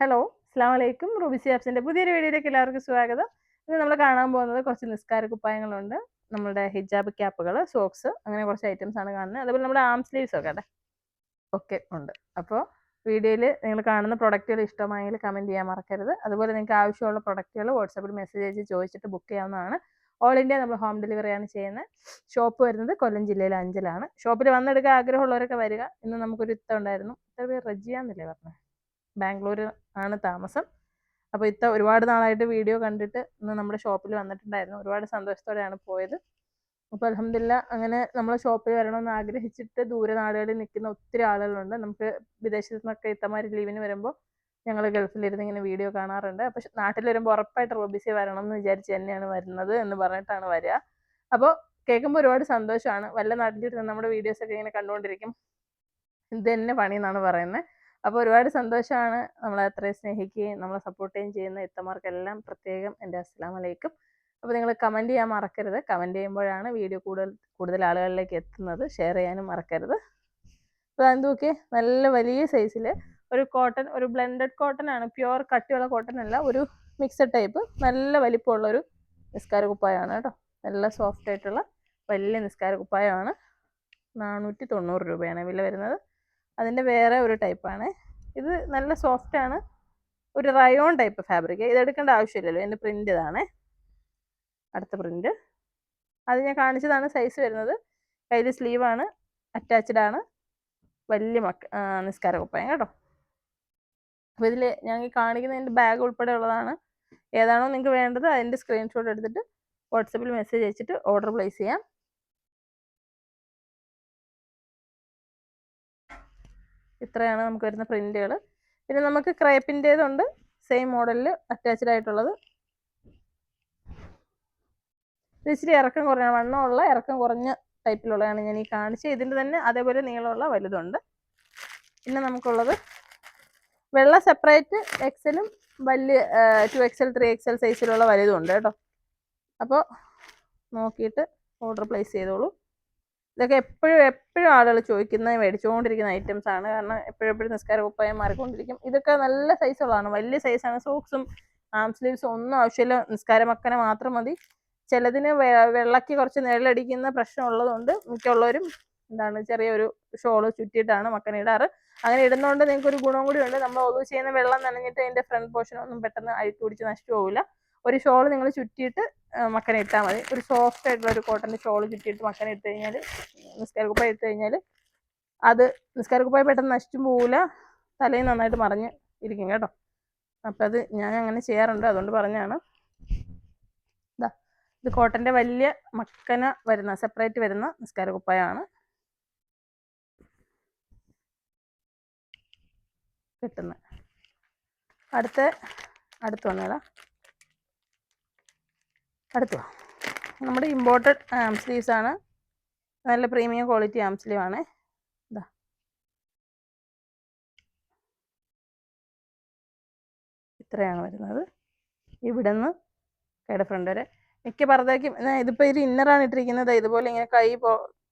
Hello, അസ്സലാമു അലൈക്കും. Ruby സിയാബ്സിന്റെ പുതിയൊരു വീഡിയോയിലേക്ക് എല്ലാവർക്കും സ്വാഗതം. ഇന്ന് നമ്മൾ കാണാൻ പോകുന്നത് കുറച്ച് നിസ്കാര കുപ്പായങ്ങളുണ്ട്, നമ്മുടെ ഹിജാബ് ക്യാപ്പുകൾ, സോക്സ്, അങ്ങനെ കുറച്ച് ഐറ്റംസ് ആണ് കാണുന്നത്. അതുപോലെ നമ്മുടെ ആം സ്ലീവ്സ് ഒക്കെ ഉണ്ട്. അപ്പോൾ വീഡിയോയിൽ നിങ്ങൾ കാണുന്ന പ്രൊഡക്റ്റുകൾ ഇഷ്ടമായെങ്കിൽ കമൻറ്റ് ചെയ്യാൻ മറക്കരുത്. അതുപോലെ നിങ്ങൾക്ക് ആവശ്യമുള്ള പ്രൊഡക്റ്റുകൾ വാട്സാപ്പിൽ മെസ്സേജ് അയച്ച് ചോദിച്ചിട്ട് ബുക്ക് ചെയ്യാവുന്നതാണ്. ഓൾ ഇന്ത്യ നമ്മൾ ഹോം ഡെലിവറിയാണ് ചെയ്യുന്നത്. ഷോപ്പ് വരുന്നത് കൊല്ലം ജില്ലയിലെ അഞ്ചലാണ്. ഷോപ്പിൽ വന്നെടുക്കാൻ ആഗ്രഹമുള്ളവരൊക്കെ വരിക. ഇന്ന് നമുക്കൊരു ഇത്ത ഉണ്ടായിരുന്നു. ഇത്ത പേര് റജിയ എന്നല്ലേ പറഞ്ഞത്? ബാംഗ്ലൂർ ആണ് താമസം. അപ്പോൾ ഇത്ത ഒരുപാട് നാളായിട്ട് വീഡിയോ കണ്ടിട്ട് ഇന്ന് നമ്മുടെ ഷോപ്പിൽ വന്നിട്ടുണ്ടായിരുന്നു. ഒരുപാട് സന്തോഷത്തോടെയാണ് പോയത്. അപ്പോൾ അൽഹംദുലില്ലാ അങ്ങനെ നമ്മളെ ഷോപ്പിൽ വരണമെന്ന് ആഗ്രഹിച്ചിട്ട് ദൂരെ നാടുകളിൽ നിൽക്കുന്ന ഒത്തിരി ആളുകളുണ്ട്. നമുക്ക് വിദേശത്തു നിന്നൊക്കെ ഇത്തമാര് ലീവിന് വരുമ്പോൾ ഞങ്ങൾ ഗൾഫിലിരുന്ന് ഇങ്ങനെ വീഡിയോ കാണാറുണ്ട്. അപ്പോൾ നാട്ടിൽ വരുമ്പോൾ ഉറപ്പായിട്ട് റോബിസി വരണം എന്ന് വിചാരിച്ച് തന്നെയാണ് വരുന്നത് എന്ന് പറഞ്ഞിട്ടാണ് വരിക. അപ്പോൾ കേൾക്കുമ്പോൾ ഒരുപാട് സന്തോഷമാണ്. വല്ല നാട്ടിലിരുന്ന് നമ്മുടെ വീഡിയോസൊക്കെ ഇങ്ങനെ കണ്ടുകൊണ്ടിരിക്കും, ഇത് തന്നെ പണി എന്നാണ് പറയുന്നത്. അപ്പോൾ ഒരുപാട് സന്തോഷമാണ്. നമ്മളെ അത്രയും സ്നേഹിക്കുകയും നമ്മളെ സപ്പോർട്ട് ചെയ്യുന്ന ഇത്തമാർക്കെല്ലാം പ്രത്യേകം എൻ്റെ അസ്സലാമു അലൈക്കും. അപ്പോൾ നിങ്ങൾ കമൻറ്റ് ചെയ്യാൻ മറക്കരുത്. കമൻറ്റ് ചെയ്യുമ്പോഴാണ് വീഡിയോ കൂടുതൽ ആളുകളിലേക്ക് എത്തുന്നത്. ഷെയർ ചെയ്യാനും മറക്കരുത്. അപ്പോൾ അത് നോക്കിയേ, നല്ല വലിയ സൈസിൽ ഒരു കോട്ടൺ, ഒരു ബ്ലെൻഡഡ് കോട്ടൺ ആണ്, പ്യുവർ കട്ടിയുള്ള കോട്ടൺ അല്ല, ഒരു മിക്സഡ് ടൈപ്പ്, നല്ല വലിപ്പമുള്ളൊരു നിസ്കാര കുപ്പായമാണ് കേട്ടോ. നല്ല സോഫ്റ്റ് ആയിട്ടുള്ള വലിയ നിസ്കാര കുപ്പായമാണ്. 490 രൂപയാണ് വില വരുന്നത്. അതിൻ്റെ വേറെ ഒരു ടൈപ്പാണ് ഇത്. നല്ല സോഫ്റ്റ് ആണ്, ഒരു റയോൺ ടൈപ്പ് ഫാബ്രിക്. ഇതെടുക്കേണ്ട ആവശ്യമില്ലല്ലോ, എൻ്റെ പ്രിൻ്റ് ഇതാണ്. അടുത്ത പ്രിൻ്റ് അത് ഞാൻ കാണിച്ചതാണ്. സൈസ് വരുന്നത് കയ്യിൽ സ്ലീവാണ്, അറ്റാച്ച്ഡ് ആണ്, വലിയ നിസ്കാര കുപ്പായം കേട്ടോ. അപ്പോൾ ഇതിൽ ഞാൻ ഈ കാണിക്കുന്നതിൻ്റെ ബാഗ് ഉൾപ്പെടെ ഉള്ളതാണ്. ഏതാണോ നിങ്ങൾക്ക് വേണ്ടത് അതിൻ്റെ സ്ക്രീൻഷോട്ട് എടുത്തിട്ട് വാട്സപ്പിൽ മെസ്സേജ് അയച്ചിട്ട് ഓർഡർ പ്ലേസ് ചെയ്യാം. ഇത്രയാണ് നമുക്ക് വരുന്ന പ്രിൻ്റുകൾ. പിന്നെ നമുക്ക് ക്രേപ്പിൻ്റേതുണ്ട്, സെയിം മോഡലിൽ അറ്റാച്ച്ഡ് ആയിട്ടുള്ളത്. ഇത് ഇച്ചിരി ഇറക്കം കുറഞ്ഞ, വണ്ണമുള്ള ഇറക്കം കുറഞ്ഞ ടൈപ്പിലുള്ളതാണ് ഞാൻ ഈ കാണിച്ചത്. ഇതിൻ്റെ തന്നെ അതേപോലെ നീളമുള്ള വലുതുണ്ട്. പിന്നെ നമുക്കുള്ളത് വെള്ള സെപ്പറേറ്റ് എക്സലും വലിയ 2XL 3XL സൈസിലുള്ള വലുതുണ്ട് കേട്ടോ. അപ്പോൾ നോക്കിയിട്ട് ഓർഡർ പ്ലേസ് ചെയ്തോളൂ. ഇതൊക്കെ എപ്പോഴും ആളുകൾ ചോദിക്കുന്ന മേടിച്ചുകൊണ്ടിരിക്കുന്ന ഐറ്റംസ് ആണ്. കാരണം എപ്പോഴും നിസ്കാര കുപ്പായം മാറിക്കൊണ്ടിരിക്കും. ഇതൊക്കെ നല്ല സൈസുള്ളതാണ്, വലിയ സൈസാണ്. സോക്സും ആം സ്ലീവ്സും ഒന്നും ആവശ്യമില്ല, നിസ്കാര മക്കനെ മാത്രം മതി. ചിലതിന് വെള്ളയ്ക്ക് കുറച്ച് നിഴലടിക്കുന്ന പ്രശ്നം ഉള്ളതുകൊണ്ട് മിക്കുള്ളവരും ചെറിയൊരു ഷോള് ചുറ്റിയിട്ടാണ് മക്കനെ ഇടാറ്. അങ്ങനെ ഇടുന്നതുകൊണ്ട് നിങ്ങൾക്ക് ഒരു ഗുണം കൂടി ഉണ്ട്. നമ്മൾ ഒതു ചെയ്യുന്ന വെള്ളം നനഞ്ഞിട്ട് അതിൻ്റെ ഫ്രണ്ട് പോർഷൻ ഒന്നും പെട്ടെന്ന് അഴുക്ക് പിടിച്ച് നശിച്ചു പോകില്ല. ഒരു ഷോൾ നിങ്ങൾ ചുറ്റിയിട്ട് മക്കനെ ഇട്ടാൽ മതി. ഒരു സോഫ്റ്റ് ആയിട്ടുള്ള ഒരു കോട്ടൻ്റെ ഷോൾ ചുറ്റിയിട്ട് മക്കനെ ഇട്ട് കഴിഞ്ഞാൽ, നിസ്കാര കുപ്പായം ഇട്ട് കഴിഞ്ഞാൽ അത് നിസ്കാര കുപ്പായം പെട്ടെന്ന് നശിച്ചും പോകില്ല, തലയും നന്നായിട്ട് മറിഞ്ഞ് ഇരിക്കും കേട്ടോ. അപ്പം അത് ഞാൻ അങ്ങനെ ചെയ്യാറുണ്ട്, അതുകൊണ്ട് പറഞ്ഞാണ്. ഇത് കോട്ടൻ്റെ വലിയ മക്കന വരുന്ന സെപ്പറേറ്റ് വരുന്ന നിസ്കാര കുപ്പായമാണ് കിട്ടുന്നത്. അടുത്ത് വന്നേടാ, അടുത്ത് വാ. നമ്മുടെ ഇമ്പോർട്ടഡ് ആം സ്ലീവ്സ് ആണ്. നല്ല പ്രീമിയം ക്വാളിറ്റി ആം സ്ലീവ് ആണ്. ഇതാ ഇത്രയാണ് വരുന്നത്. ഇവിടെ നിന്ന് കൈയുടെ ഫ്രണ്ട് വരെ മിക്ക പർദ്ദയ്ക്കും. ഇതിപ്പോൾ ഒരു ഇന്നറാണ് ഇട്ടിരിക്കുന്നത്. ഇതുപോലെ ഇങ്ങനെ കൈ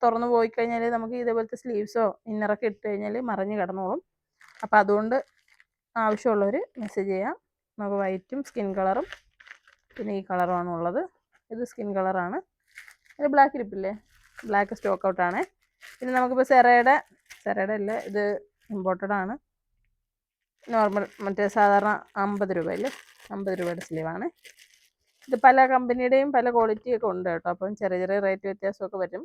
തുറന്നു പോയി കഴിഞ്ഞാൽ നമുക്ക് ഇതേപോലത്തെ സ്ലീവ്സോ ഇന്നറൊക്കെ ഇട്ട് കഴിഞ്ഞാൽ മറിഞ്ഞ് കിടന്നോളും. അപ്പോൾ അതുകൊണ്ട് ആവശ്യമുള്ളവർ മെസ്സേജ് ചെയ്യാം. നമുക്ക് വൈറ്റും സ്കിൻ കളറും പിന്നെ ഈ കളറുമാണ് ഉള്ളത്. ഇത് സ്കിൻ കളറാണ്. ഇത് ബ്ലാക്ക് ഇരിപ്പില്ലേ, ബ്ലാക്ക് സ്റ്റോക്ക് ഔട്ടാണ്. പിന്നെ നമുക്കിപ്പോൾ സെറയുടെ അല്ല, ഇത് ഇമ്പോർട്ടഡ് ആണ്. നോർമൽ മറ്റേ സാധാരണ 50 രൂപയില്ലേ, 50 രൂപയുടെ സ്ലീവാണ്. ഇത് പല കമ്പനിയുടെയും പല ക്വാളിറ്റിയൊക്കെ ഉണ്ട് കേട്ടോ. അപ്പം ചെറിയ റേറ്റ് വ്യത്യാസമൊക്കെ വരും.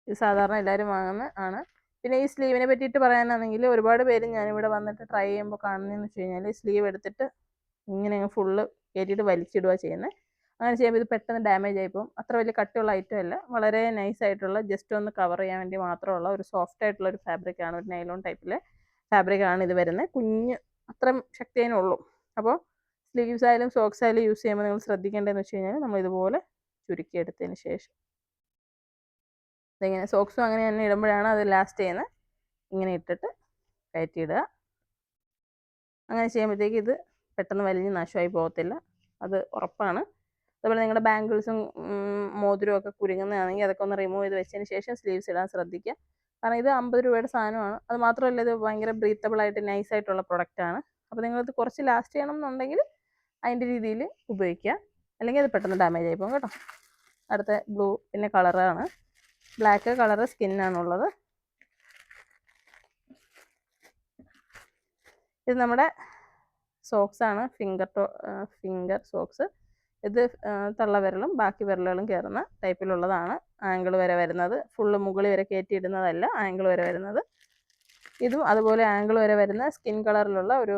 ഇത് സാധാരണ എല്ലാവരും വാങ്ങുന്ന ആണ്. പിന്നെ ഈ സ്ലീവിനെ പറ്റിയിട്ട് പറയാനാണെങ്കിൽ ഒരുപാട് പേര് ഞാനിവിടെ വന്നിട്ട് ട്രൈ ചെയ്യുമ്പോൾ കാണുന്നതെന്ന് വെച്ച് കഴിഞ്ഞാൽ സ്ലീവ് എടുത്തിട്ട് ഇങ്ങനെ ഫുള്ള് കയറ്റിയിട്ട് വലിച്ചിടുക ചെയ്യുന്നത്. അങ്ങനെ ചെയ്യുമ്പോൾ ഇത് പെട്ടെന്ന് ഡാമേജ് ആയിപ്പോവും. അത്ര വലിയ കട്ടിയുള്ള ഐറ്റം അല്ല, വളരെ നൈസായിട്ടുള്ള ജസ്റ്റ് ഒന്ന് കവർ ചെയ്യാൻ വേണ്ടി മാത്രമുള്ള ഒരു സോഫ്റ്റ് ആയിട്ടുള്ള ഒരു ഫാബ്രിക്കാണ്, ഒരു നൈലോൺ ടൈപ്പിലെ ഫാബ്രിക്കാണ് ഇത് വരുന്നത്. കുഞ്ഞ് അത്രയും ശക്തിയേനുള്ളൂ. അപ്പോൾ സ്ലീവ്സ് ആയാലും സോക്സ് ആയാലും യൂസ് ചെയ്യുമ്പോൾ നിങ്ങൾ ശ്രദ്ധിക്കേണ്ടതെന്ന് വെച്ച് കഴിഞ്ഞാൽ നമ്മൾ ഇതുപോലെ ചുരുക്കിയെടുത്തതിന് ശേഷം ഇതിങ്ങനെ സോക്സും അങ്ങനെ തന്നെ ഇടുമ്പോഴാണ് അത് ലാസ്റ്റ് ചെയ്യുന്നത്. ഇങ്ങനെ ഇട്ടിട്ട് കയറ്റിയിടുക. അങ്ങനെ ചെയ്യുമ്പോഴത്തേക്ക് ഇത് പെട്ടെന്ന് വലിഞ്ഞ് നാശമായി പോകത്തില്ല, അത് ഉറപ്പാണ്. അതുപോലെ നിങ്ങളുടെ ബാംഗിൾസും മോതിരവും ഒക്കെ കുരുങ്ങുന്നതാണെങ്കിൽ അതൊക്കെ ഒന്ന് റിമൂവ് ചെയ്ത് വെച്ചതിന് ശേഷം സ്ലീവ്സ് ഇടാൻ ശ്രദ്ധിക്കുക. കാരണം ഇത് 50 രൂപയുടെ സാധനമാണ്. അത് മാത്രമല്ല ഇത് ഭയങ്കര ബ്രീത്തബിൾ ആയിട്ട് നൈസായിട്ടുള്ള പ്രൊഡക്റ്റാണ്. അപ്പോൾ നിങ്ങളിത് കുറച്ച് ലാസ്റ്റ് ചെയ്യണം എന്നുണ്ടെങ്കിൽ അതിൻ്റെ രീതിയിൽ ഉപയോഗിക്കുക, അല്ലെങ്കിൽ അത് പെട്ടെന്ന് ഡാമേജ് ആയി പോകും കേട്ടോ. അടുത്ത ബ്ലൂ പിന്നെ കളറാണ്, ബ്ലാക്ക് കളറ് സ്കിന്നാണുള്ളത്. ഇത് നമ്മുടെ സോക്സാണ്, ഫിംഗർ സോക്സ്. ഇത് തള്ളവിരലും ബാക്കി വിരലുകളും കയറുന്ന ടൈപ്പിലുള്ളതാണ്. ആംഗിൾ വരെ വരുന്നത്, ഫുള്ള് മുകളിൽ വരെ കയറ്റിയിടുന്നതല്ല, ആംഗിൾ വരെ വരുന്നത്. ഇതും അതുപോലെ ആംഗിൾ വരെ വരുന്ന സ്കിൻ കളറിലുള്ള ഒരു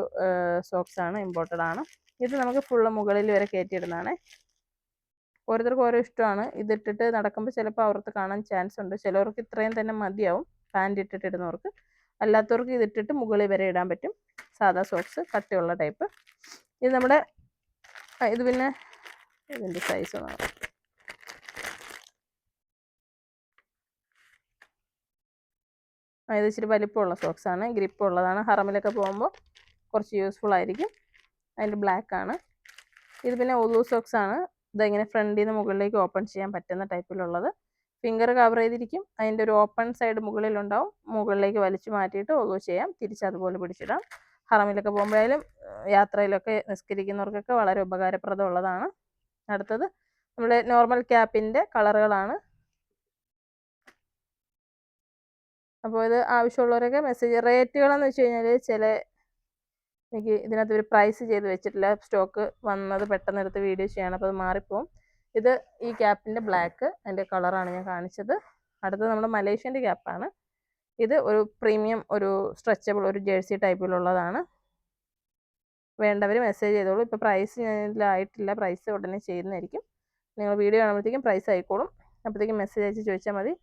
സോക്സാണ്, ഇമ്പോർട്ടഡ് ആണ്. ഇത് നമുക്ക് ഫുള്ള് മുകളിൽ വരെ കയറ്റിയിടുന്നതാണ്. ഓരോരുത്തർക്കും ഓരോ ഇഷ്ടമാണ്. ഇതിട്ടിട്ട് നടക്കുമ്പോൾ ചിലപ്പോൾ അവർക്ക് കാണാൻ ചാൻസ് ഉണ്ട്. ചിലവർക്ക് ഇത്രയും തന്നെ മതിയാവും പാൻറ് ഇട്ടിട്ടിടുന്നവർക്ക്. അല്ലാത്തവർക്ക് ഇതിട്ടിട്ട് മുകളിൽ വരെ ഇടാൻ പറ്റും. സാധാ സോക്സ്, കട്ടിയുള്ള ടൈപ്പ്. ഇത് നമ്മുടെ ഇത് പിന്നെ ഇതിൻ്റെ സൈസ് ഒന്ന്, ഇത് ഇച്ചിരി വലിപ്പമുള്ള സോക്സാണ്, ഗ്രിപ്പ് ഉള്ളതാണ്. ഹറമിലൊക്കെ പോകുമ്പോൾ കുറച്ച് യൂസ്ഫുൾ ആയിരിക്കും. അതിൻ്റെ ബ്ലാക്ക് ആണ്. ഇത് പിന്നെ ഒലു സോക്സാണ്. ഇതിങ്ങനെ ഫ്രണ്ടിൽ നിന്ന് മുകളിലേക്ക് ഓപ്പൺ ചെയ്യാൻ പറ്റുന്ന ടൈപ്പിലുള്ളത്. ഫിംഗർ കവർ ചെയ്തിരിക്കും. അതിൻ്റെ ഒരു ഓപ്പൺ സൈഡ് മുകളിലുണ്ടാവും. മുകളിലേക്ക് വലിച്ചു മാറ്റിയിട്ട് ഒലു ചെയ്യാം, തിരിച്ചതുപോലെ പിടിച്ചിടാം. ഹറമിലൊക്കെ പോകുമ്പോഴായാലും യാത്രയിലൊക്കെ നിസ്കരിക്കുന്നവർക്കൊക്കെ വളരെ ഉപകാരപ്രദമുള്ളതാണ്. അടുത്തത് നമ്മുടെ നോർമൽ ക്യാപ്പിൻ്റെ കളറുകളാണ്. അപ്പോൾ ഇത് ആവശ്യമുള്ളവരൊക്കെ മെസ്സേജ്. റേറ്റുകളെന്ന് വെച്ച് കഴിഞ്ഞാൽ എനിക്ക് ഇതിനകത്ത് ഒരു പ്രൈസ് ചെയ്ത് വെച്ചിട്ടില്ല, സ്റ്റോക്ക് വന്നത് പെട്ടെന്ന് എടുത്ത് വീഡിയോ ചെയ്യണം, അപ്പോൾ അത് മാറിപ്പോവും. ഇത് ഈ ക്യാപ്പിൻ്റെ ബ്ലാക്ക്, അതിൻ്റെ കളറാണ് ഞാൻ കാണിച്ചത്. അടുത്തത് നമ്മുടെ മലേഷ്യൻ്റെ ക്യാപ്പാണ്. ഇത് ഒരു പ്രീമിയം, ഒരു സ്ട്രെച്ചബിൾ, ഒരു ജേഴ്സി ടൈപ്പിലുള്ളതാണ്. വേണ്ടവർ മെസ്സേജ് ചെയ്തോളൂ. ഇപ്പോൾ പ്രൈസ് ഞാനിതിലായിട്ടില്ല, പ്രൈസ് ഉടനെ ചെയ്യുന്നതായിരിക്കും. നിങ്ങൾ വീഡിയോ കാണുമ്പോഴത്തേക്കും പ്രൈസ് ആയിക്കോളും. അപ്പോഴത്തേക്കും മെസ്സേജ് അയച്ച് ചോദിച്ചാൽ മതി.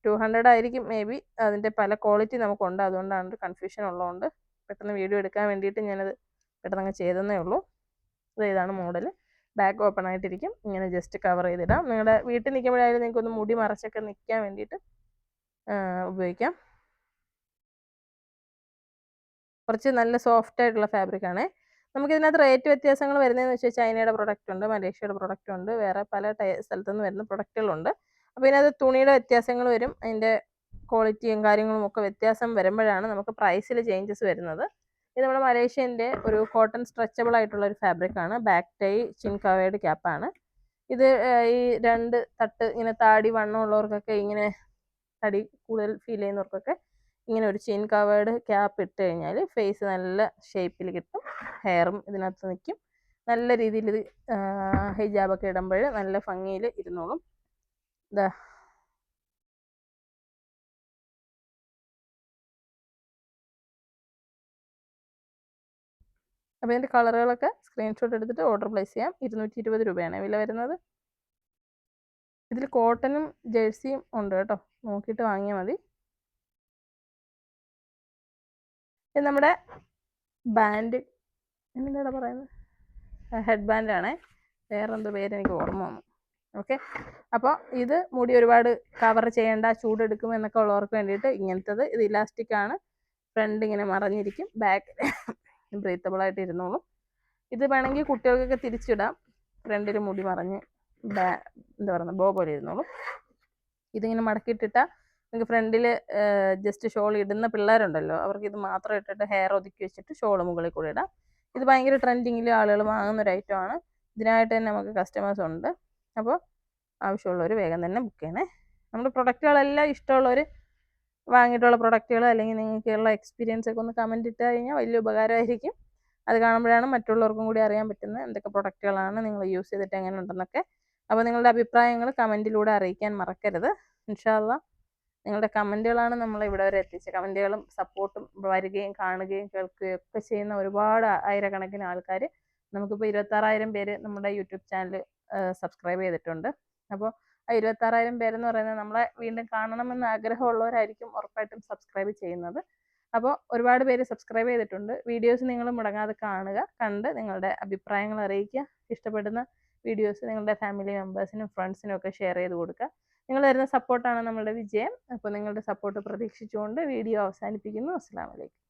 200 ആയിരിക്കും മേ ബി. അതിൻ്റെ പല ക്വാളിറ്റി നമുക്കുണ്ട്, അതുകൊണ്ടാണ് ഒരു കൺഫ്യൂഷൻ ഉള്ളതുകൊണ്ട് പെട്ടെന്ന് വീഡിയോ എടുക്കാൻ വേണ്ടിയിട്ട് ഞാനത് പെട്ടെന്ന് അങ്ങ് ചെയ്തതേ ഉള്ളൂ. ഇതാണ് മോഡൽ. ബാക്ക് ഓപ്പൺ ആയിട്ടിരിക്കും. ഇങ്ങനെ ജസ്റ്റ് കവർ ചെയ്തിടാം. നിങ്ങളുടെ വീട്ടിൽ നിൽക്കുമ്പോഴായാലും നിങ്ങൾക്കൊന്ന് മുടി മറച്ചൊക്കെ നിൽക്കാൻ വേണ്ടിയിട്ട് ഉപയോഗിക്കാം. കുറച്ച് നല്ല സോഫ്റ്റ് ആയിട്ടുള്ള ഫാബ്രിക്കാണ്. നമുക്കിതിനകത്ത് റേറ്റ് വ്യത്യാസങ്ങൾ വരുന്നതെന്ന് വെച്ചാൽ ചൈനയുടെ പ്രൊഡക്റ്റ് ഉണ്ട്, മലേഷ്യയുടെ പ്രൊഡക്റ്റ് ഉണ്ട്, വേറെ പല സ്ഥലത്തു നിന്ന് വരുന്ന പ്രൊഡക്റ്റുകളുണ്ട്. അപ്പോൾ ഇതിനകത്ത് തുണിയുടെ വ്യത്യാസങ്ങൾ വരും, അതിൻ്റെ ക്വാളിറ്റിയും കാര്യങ്ങളും ഒക്കെ വ്യത്യാസം വരുമ്പോഴാണ് നമുക്ക് പ്രൈസിൽ ചേഞ്ചസ് വരുന്നത്. ഇത് നമ്മുടെ മലേഷ്യൻ്റെ ഒരു കോട്ടൺ സ്ട്രെച്ചബിൾ ആയിട്ടുള്ള ഒരു ഫാബ്രിക്കാണ്. ബാക്ക് ടൈ ചിൻ കവേർഡ് ക്യാപ്പാണ്. ഇത് ഈ 2 തട്ട് ഇങ്ങനെ താടി വണ്ണമുള്ളവർക്കൊക്കെ, ഇങ്ങനെ തടി കൂടുതൽ ഫീൽ ചെയ്യുന്നവർക്കൊക്കെ ഇങ്ങനെ ഒരു ചിൻ കവേർഡ് ക്യാപ്പ് ഇട്ട് കഴിഞ്ഞാൽ ഫേസ് നല്ല ഷേപ്പിൽ കിട്ടും. ഹെയറും ഇതിനകത്ത് നിൽക്കും. നല്ല രീതിയിൽ ഇത് ഹിജാബൊക്കെ ഇടുമ്പോൾ നല്ല ഭംഗിയിൽ ഇരുന്നോളും. ഇതാ അപ്പോൾ ഇതിൻ്റെ കളറുകളൊക്കെ സ്ക്രീൻഷോട്ട് എടുത്തിട്ട് ഓർഡർ പ്ലേസ് ചെയ്യാം. 220 രൂപയാണ് വില വരുന്നത്. ഇതിൽ കോട്ടനും ജേഴ്സിയും ഉണ്ട് കേട്ടോ, നോക്കിയിട്ട് വാങ്ങിയാൽ മതി. ഇത് നമ്മുടെ ബാൻഡ്, എന്താ പറയുന്നത്, ഹെഡ് ബാൻഡാണേ, വേറെന്തോ പേര് എനിക്ക് ഓർമ്മ വന്നു. ഓക്കെ, അപ്പോൾ ഇത് മുടി ഒരുപാട് കവർ ചെയ്യേണ്ട, ചൂടെടുക്കും എന്നൊക്കെ ഉള്ളവർക്ക് വേണ്ടിയിട്ട് ഇങ്ങനത്തത്. ഇത് ഇലാസ്റ്റിക് ആണ്, ഫ്രണ്ട് ഇങ്ങനെ മറഞ്ഞിരിക്കും, ബാക്ക് ബ്രീത്തബിൾ ആയിട്ട് ഇരുന്നോളും. ഇത് വേണമെങ്കിൽ കുട്ടികൾക്കൊക്കെ തിരിച്ചിടാം, ഫ്രണ്ടിൽ മുടി മറഞ്ഞ് എന്താ പറയുക ബോ പോലെ ഇരുന്നോളും. ഇതിങ്ങനെ മടക്കിയിട്ടിട്ടാൽ നിങ്ങൾക്ക് ഫ്രണ്ടിൽ ജസ്റ്റ് ഷോൾ ഇടുന്ന പിള്ളേരുണ്ടല്ലോ, അവർക്ക് ഇത് മാത്രം ഇട്ടിട്ട് ഹെയർ ഒതുക്കി വെച്ചിട്ട് ഷോൾ മുകളിൽ കൂടെ ഇടാം. ഇത് ഭയങ്കര ട്രെൻഡിങ്ങിൽ ആളുകൾ വാങ്ങുന്ന ഒരു ഐറ്റമാണ്. ഇതിനായിട്ട് തന്നെ നമുക്ക് കസ്റ്റമേഴ്സ് ഉണ്ട്. അപ്പോൾ ആവശ്യമുള്ളവർ വേഗം തന്നെ ബുക്ക് ചെയ്യണേ. നമ്മുടെ പ്രൊഡക്റ്റുകളെല്ലാം ഇഷ്ടമുള്ളവർ വാങ്ങിയിട്ടുള്ള പ്രൊഡക്റ്റുകൾ അല്ലെങ്കിൽ നിങ്ങൾക്കുള്ള എക്സ്പീരിയൻസ് ഒക്കെ ഒന്ന് കമൻറ്റ് ഇട്ട് കഴിഞ്ഞാൽ വലിയ ഉപകാരമായിരിക്കും. അത് കാണുമ്പോഴാണ് മറ്റുള്ളവർക്കും കൂടി അറിയാൻ പറ്റുന്നത് എന്തൊക്കെ പ്രൊഡക്റ്റുകളാണ് നിങ്ങൾ യൂസ് ചെയ്തിട്ട് എങ്ങനെ ഉണ്ടെന്നൊക്കെ. അപ്പോൾ നിങ്ങളുടെ അഭിപ്രായങ്ങൾ കമൻറ്റിലൂടെ അറിയിക്കാൻ മറക്കരുത്. ഇൻഷാ അല്ലാഹ് നിങ്ങളുടെ കമൻറ്റുകളാണ് നമ്മളെ ഇവിടെ വരെ എത്തിച്ചത്. കമൻറ്റുകളും സപ്പോർട്ടും വരികയും കാണുകയും കേൾക്കുകയും ഒക്കെ ചെയ്യുന്ന ഒരുപാട് ആയിരക്കണക്കിന് ആൾക്കാർ, നമുക്കിപ്പോൾ 26,000 പേര് നമ്മുടെ യൂട്യൂബ് ചാനൽ സബ്സ്ക്രൈബ് ചെയ്തിട്ടുണ്ട്. അപ്പോൾ ആ 26,000 പേരെന്ന് പറയുന്നത് നമ്മളെ വീണ്ടും കാണണമെന്ന് ആഗ്രഹമുള്ളവരായിരിക്കും ഉറപ്പായിട്ടും സബ്സ്ക്രൈബ് ചെയ്യുന്നത്. അപ്പോൾ ഒരുപാട് പേര് സബ്സ്ക്രൈബ് ചെയ്തിട്ടുണ്ട്. വീഡിയോസ് നിങ്ങൾ മുടങ്ങാതെ കാണുക, കണ്ട് നിങ്ങളുടെ അഭിപ്രായങ്ങൾ അറിയിക്കുക. ഇഷ്ടപ്പെടുന്ന വീഡിയോസ് നിങ്ങളുടെ ഫാമിലി മെമ്പേഴ്സിനും ഫ്രണ്ട്സിനും ഒക്കെ ഷെയർ ചെയ്ത് കൊടുക്കുക. നിങ്ങൾ തരുന്ന സപ്പോർട്ടാണ് നമ്മുടെ വിജയം. അപ്പോൾ നിങ്ങളുടെ സപ്പോർട്ട് പ്രതീക്ഷിച്ചുകൊണ്ട് വീഡിയോ അവസാനിപ്പിക്കുന്നു. അസ്സലാമു അലൈക്കും.